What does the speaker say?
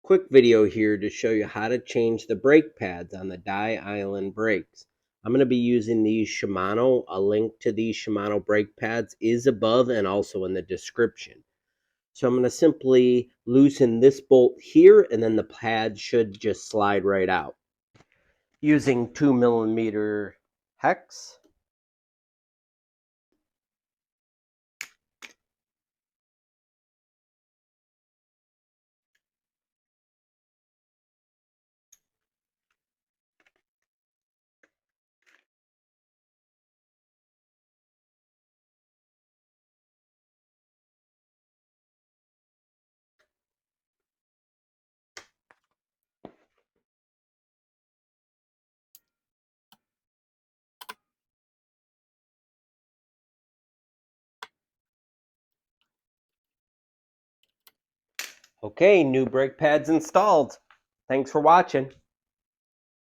Quick video here to show you how to change the brake pads on the Dyisland brakes. I'm going to be using these Shimano. A link to these Shimano brake pads is above and also in the description. So I'm going to simply loosen this bolt here, and then the pad should just slide right out. Using 2mm hex. Okay, new brake pads installed. Thanks for watching.